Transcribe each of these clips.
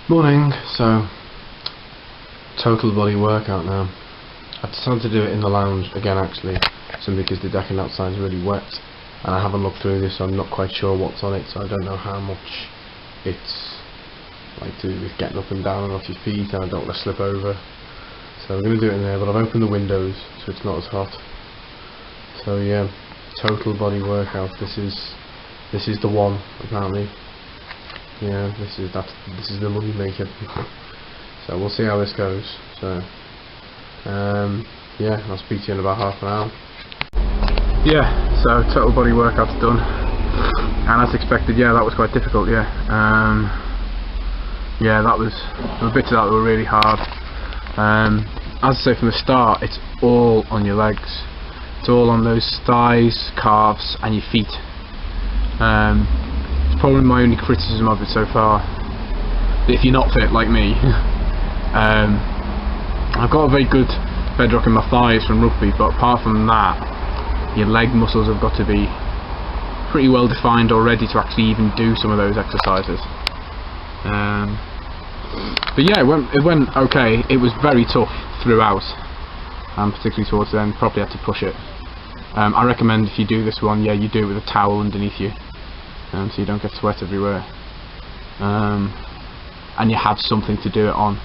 Morning. So, total body workout now. I've decided to do it in the lounge again, actually, simply because the decking outside is really wet, and I haven't looked through this, so I'm not quite sure what's on it, so I don't know how much it's like to do with getting up and down and off your feet, and I don't want to slip over. So I'm going to do it in there, but I've opened the windows so it's not as hot. So yeah, total body workout. This is the one, apparently. Yeah, this is the money maker. So we'll see how this goes. So yeah, I'll speak to you in about half an hour. Yeah, so total body workout's done, and as expected, yeah, that was quite difficult. Yeah, yeah, there were bits of that were really hard. As I say from the start, it's all on your legs. It's all on those thighs, calves, and your feet. It's probably my only criticism of it so far. If you're not fit like me, I've got a very good bedrock in my thighs from rugby, but apart from that, your leg muscles have got to be pretty well defined already to actually even do some of those exercises. But yeah, it went okay. It was very tough throughout, and particularly towards the end, probably had to push it. I recommend if you do this one, yeah, you do it with a towel underneath you, so you don't get sweat everywhere, and you have something to do it on,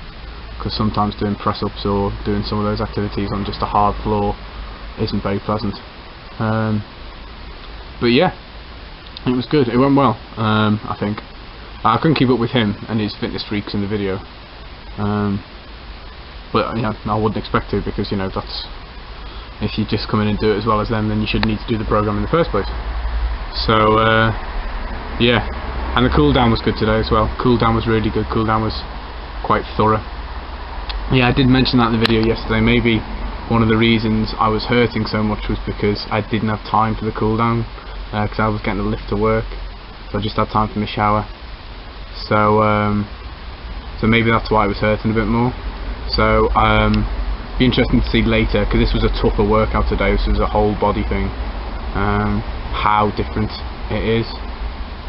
because sometimes doing press-ups or doing some of those activities on just a hard floor isn't very pleasant. But yeah, it was good. It went well. I think I couldn't keep up with him and his fitness freaks in the video, but you know, I wouldn't expect to, because you know, that's, if you just come in and do it as well as them, then you shouldn't need to do the program in the first place. So yeah, and the cool down was good today as well. Cool down was really good. Cool down was quite thorough. Yeah, I did mention that in the video yesterday. Maybe one of the reasons I was hurting so much was because I didn't have time for the cool down, because I was getting a lift to work, so I just had time for my shower. So so maybe that's why I was hurting a bit more. So be interesting to see later, because this was a tougher workout today. This was a whole body thing. How different it is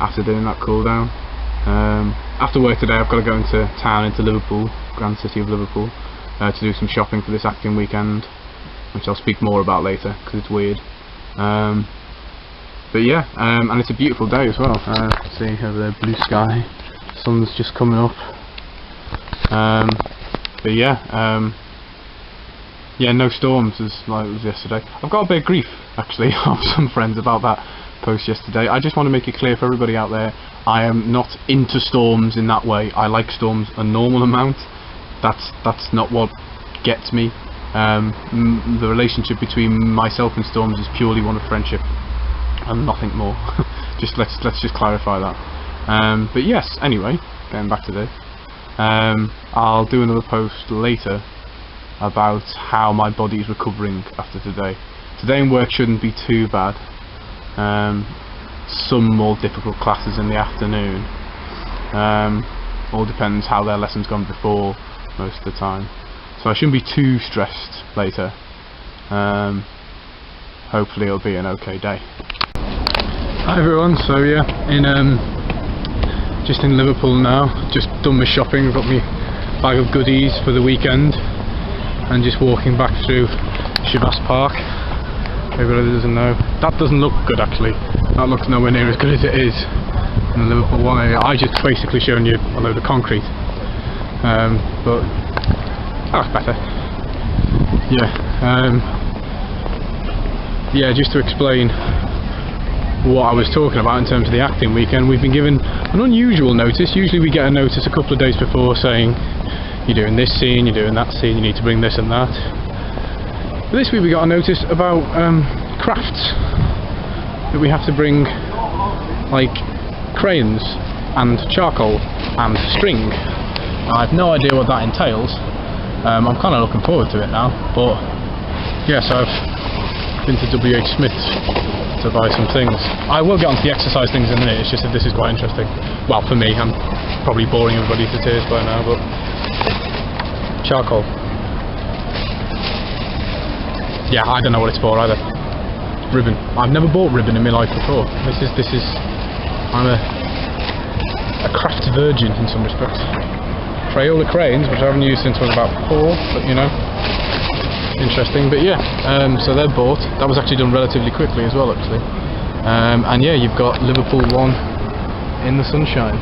after doing that cool down. After work today, I've got to go into town, into Liverpool, grand city of Liverpool, to do some shopping for this acting weekend, which I'll speak more about later because it's weird. But yeah, and it's a beautiful day as well. See over there, blue sky, sun's just coming up. But yeah, yeah, no storms as like it was yesterday. I've got a bit of grief actually of some friends about that post yesterday. I just want to make it clear for everybody out there, I am not into storms in that way. I like storms a normal amount. That's not what gets me. The relationship between myself and storms is purely one of friendship and nothing more. Just let's just clarify that. But yes, anyway, getting back to this, I'll do another post later about how my body is recovering after today. Today in work shouldn't be too bad. Some more difficult classes in the afternoon. All depends how their lesson's gone before most of the time. So I shouldn't be too stressed later. Hopefully it'll be an okay day. Hi everyone, so yeah, just in Liverpool now. Just done my shopping, got my bag of goodies for the weekend, and just walking back through Chivas Park. Everybody doesn't know. That doesn't look good actually. That looks nowhere near as good as it is in the Liverpool one area. I just basically shown you a load of concrete. But that's better. Yeah. Yeah, just to explain what I was talking about in terms of the acting weekend, we've been given an unusual notice. Usually we get a notice a couple of days before saying you're doing this scene, you're doing that scene, you need to bring this and that. But this week we got a notice about crafts, that we have to bring like crayons and charcoal and string. Now, I have no idea what that entails. I'm kind of looking forward to it now, but yes, I've been to WH Smith's to buy some things. I will get onto the exercise things in a minute. It's just that this is quite interesting. Well, for me, I'm probably boring everybody to tears by now, but charcoal. Yeah, I don't know what it's for either. Ribbon. I've never bought ribbon in my life before. I'm a craft virgin in some respects. Crayola cranes, which I haven't used since I was about 4, but you know, interesting. But yeah, so they're bought. That was actually done relatively quickly as well, actually. And yeah, you've got Liverpool 1 in the sunshine.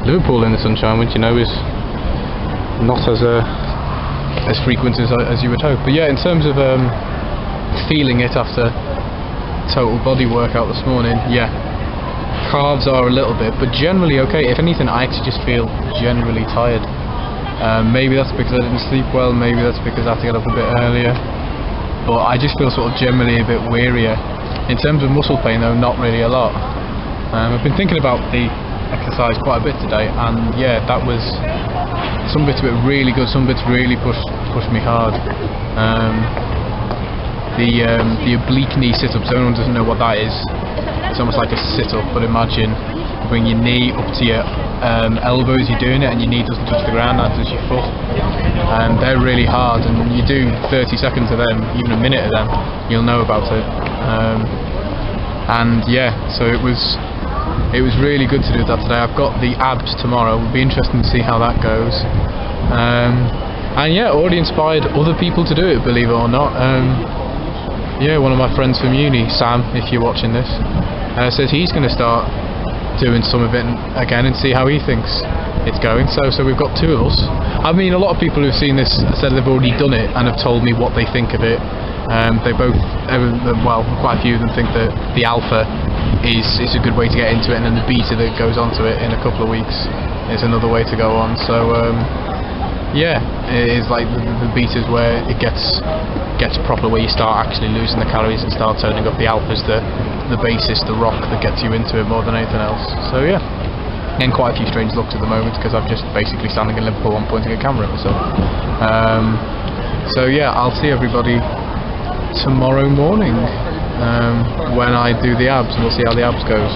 Liverpool in the sunshine, which you know is not as frequent as you would hope. But yeah, in terms of feeling it after total body workout this morning, yeah, calves are a little bit, but generally okay. If anything, I actually just feel generally tired. Maybe that's because I didn't sleep well, maybe that's because I had to get up a bit earlier, but I just feel sort of generally a bit wearier. In terms of muscle pain though, not really a lot. I've been thinking about the exercise quite a bit today, and yeah, that was, some bits of it really good, some bits really pushed me hard. The oblique knee sit-ups, everyone doesn't know what that is. It's almost like a sit-up, but imagine you bring your knee up to your elbow as you're doing it, and your knee doesn't touch the ground, as does your foot. And they're really hard, and you do 30 seconds of them, even a minute of them, you'll know about it. And yeah, so it was really good to do that today. I've got the abs tomorrow. It'll be interesting to see how that goes. And yeah, already inspired other people to do it, believe it or not. Yeah, one of my friends from uni, Sam, if you're watching this, says he's going to start doing some of it again and see how he thinks it's going. So we've got 2 of us. I mean, a lot of people who've seen this said they've already done it and have told me what they think of it. They both, well, quite a few of them think that the alpha is a good way to get into it, and then the beta that goes onto it in a couple of weeks is another way to go on. So yeah, it is like the betas where it gets proper, where you start actually losing the calories and start turning up. The alpha's the basis, the rock that gets you into it more than anything else. So yeah, and quite a few strange looks at the moment because I'm just basically standing in Liverpool and pointing a camera at myself. So yeah, I'll see everybody tomorrow morning when I do the abs, and we'll see how the abs goes.